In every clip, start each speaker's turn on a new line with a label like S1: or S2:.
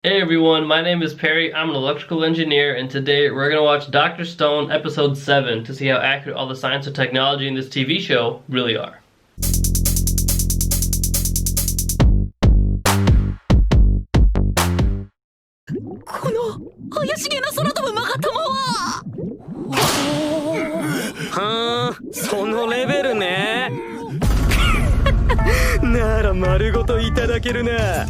S1: Hey everyone, my name is Perry. I'm an electrical engineer, and today we're going to watch Dr. Stone episode 7 to see how accurate all the science and technology in this TV show really are.
S2: この怪しげな空飛ぶマガタマは
S3: はーん、そのレベルね。なら丸ごといただけるな。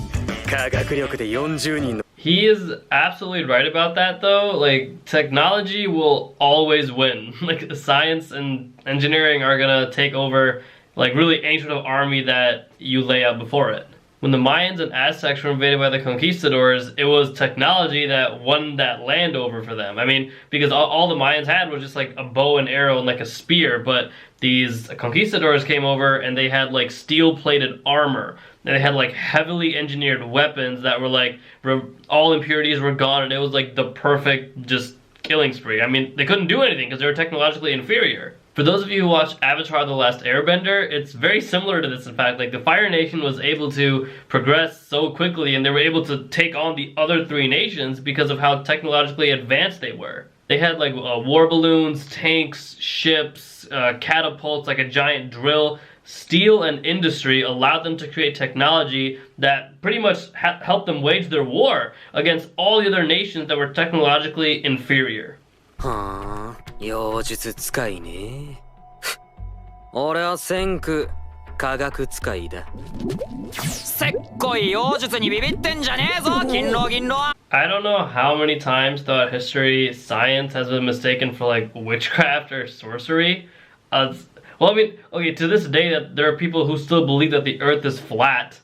S3: 科学力で40人の。
S1: He is absolutely right about that though. Like, technology will always win. Like, science and engineering are gonna take over, like, really any sort of army that you lay out before it. When the Mayans and Aztecs were invaded by the conquistadors, it was technology that won that land over for them. I mean, because all the Mayans had was just like a bow and arrow and like a spear, but these conquistadors came over and they had like steel-plated armor. And they had like heavily engineered weapons that were like, all impurities were gone, and it was like the perfect just killing spree. I mean, they couldn't do anything because they were technologically inferior. For those of you who watched Avatar: The Last Airbender, it's very similar to this in fact. Like, the Fire Nation was able to progress so quickly, and they were able to take on the other three nations because of how technologically advanced they were. They had like war balloons, tanks, ships, catapults, like a giant drill. Steel and industry allowed them to create technology that pretty much helped them wage their war against all the other nations that were technologically inferior.
S3: はあ、妖術使いね。俺は先駆科学使いだ。せっこい妖術にビビってんじゃねえぞ、勤労銀労。
S1: I don't know how many times throughout history science has been mistaken for like witchcraft or sorcery. Well, I mean, okay, to this day that there are people who still believe that the earth is flat.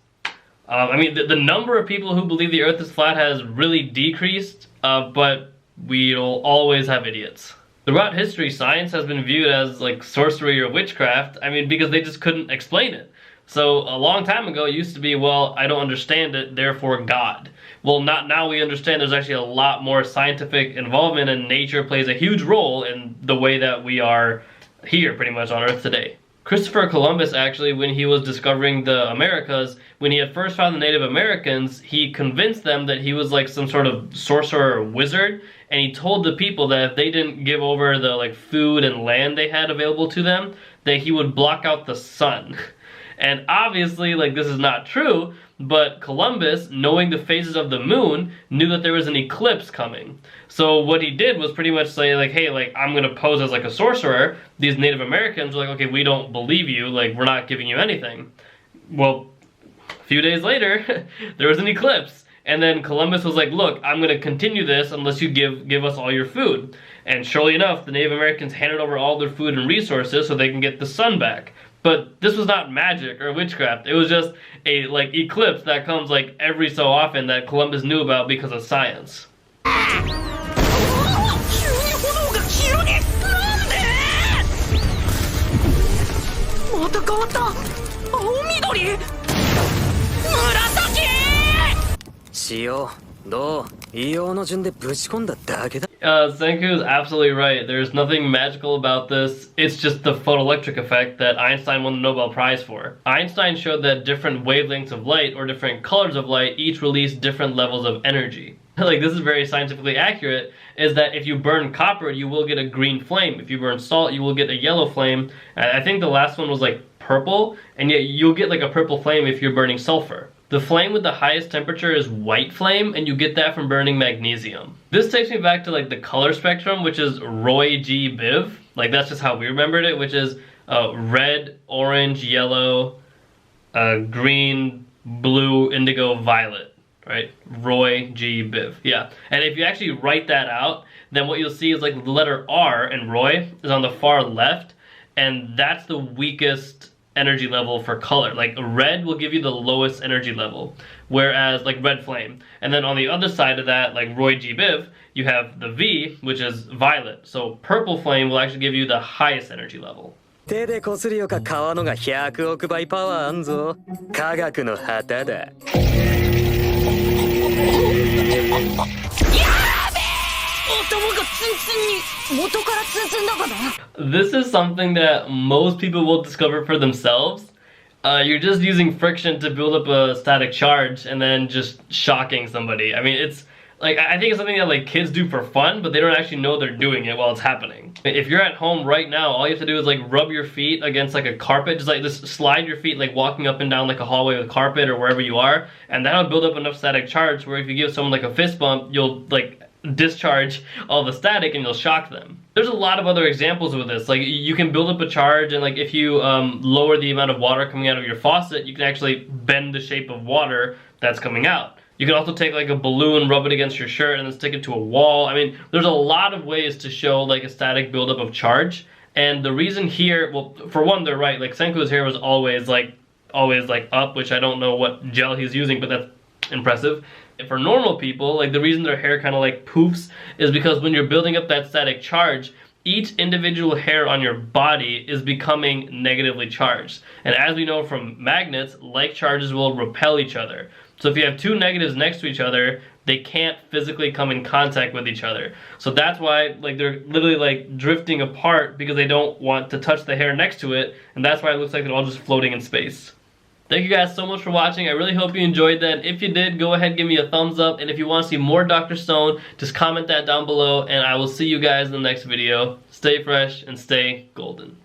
S1: I mean, the number of people who believe the earth is flat has really decreased, but we'll always have idiots. Throughout history, science has been viewed as like sorcery or witchcraft, I mean, because they just couldn't explain it. So a long time ago, it used to be, well, I don't understand it, therefore God. Well, not now we understand there's actually a lot more scientific involvement, and nature plays a huge role in the way that we are here pretty much on Earth today. Christopher Columbus actually, when he was discovering the Americas, when he had first found the Native Americans, he convinced them that he was like some sort of sorcerer or wizard, and he told the people that if they didn't give over the like food and land they had available to them, that he would block out the sun. And obviously, like, this is not true, but Columbus, knowing the phases of the moon, knew that there was an eclipse coming. So what he did was pretty much say, like, hey, like, I'm gonna pose as like a sorcerer. These Native Americans were like, okay, we don't believe you, like, we're not giving you anything. Well, a few days later, there was an eclipse. And then Columbus was like, look, I'm gonna continue this unless you give us all your food. And surely enough, the Native Americans handed over all their food and resources so they can get the sun back. But this was not magic or witchcraft. It was just a like eclipse that comes like every so often that Columbus knew about because of science.
S2: 急に炎が広げなんでまた変わった青緑紫
S3: 塩、銅、硫黄の順でぶち込んだだけだ。
S1: Senku is absolutely right. There's nothing magical about this. It's just the photoelectric effect that Einstein won the Nobel Prize for. Einstein showed that different wavelengths of light or different colors of light each release different levels of energy. Like, this is very scientifically accurate, is that if you burn copper, you will get a green flame. If you burn salt, you will get a yellow flame. And I think the last one was like purple, and yet you'll get like a purple flame if you're burning sulfur. The flame with the highest temperature is white flame, and you get that from burning magnesium. This takes me back to like the color spectrum, which is Roy G. Biv. Like, that's just how we remembered it, which is red, orange, yellow, green, blue, indigo, violet, right? Roy G. Biv, yeah. And if you actually write that out, then what you'll see is like the letter R in Roy is on the far left, and that's the weakest energy level for color. Like, red will give you the lowest energy level, whereas like red flame. And then on the other side of that, like Roy G. Biv, you have the V, which is violet. So purple flame will actually give you the highest energy level.
S3: 手でこすりよか川のが100億倍パワーあんぞ。科学の旗だ。
S1: This is something that most people will discover for themselves. You're just using friction to build up a static charge and then just shocking somebody. I mean, it's like, I think it's something that like kids do for fun, but they don't actually know they're doing it while it's happening. If you're at home right now, all you have to do is like rub your feet against like a carpet, just slide your feet like walking up and down like a hallway with carpet or wherever you are, and that'll build up enough static charge where if you give someone like a fist bump, you'll like discharge all the static and you'll shock them. There's a lot of other examples with this. Like you can build up a charge, and like if you lower the amount of water coming out of your faucet, you can actually bend the shape of water that's coming out. You can also take like a balloon, rub it against your shirt, and then stick it to a wall. I mean, there's a lot of ways to show like a static buildup of charge. And the reason here, well, for one, they're right. Like Senku's hair was always like up, which I don't know what gel he's using, but that's impressive. For normal people, like the reason their hair kind of like poofs is because when you're building up that static charge, each individual hair on your body is becoming negatively charged. And as we know from magnets, like charges will repel each other. So if you have two negatives next to each other, they can't physically come in contact with each other. So that's why like they're literally like drifting apart, because they don't want to touch the hair next to it, and that's why it looks like they're all just floating in space. Thank you guys so much for watching. I really hope you enjoyed that. If you did, go ahead and give me a thumbs up. And if you want to see more Dr. Stone, just comment that down below. And I will see you guys in the next video. Stay fresh and stay golden.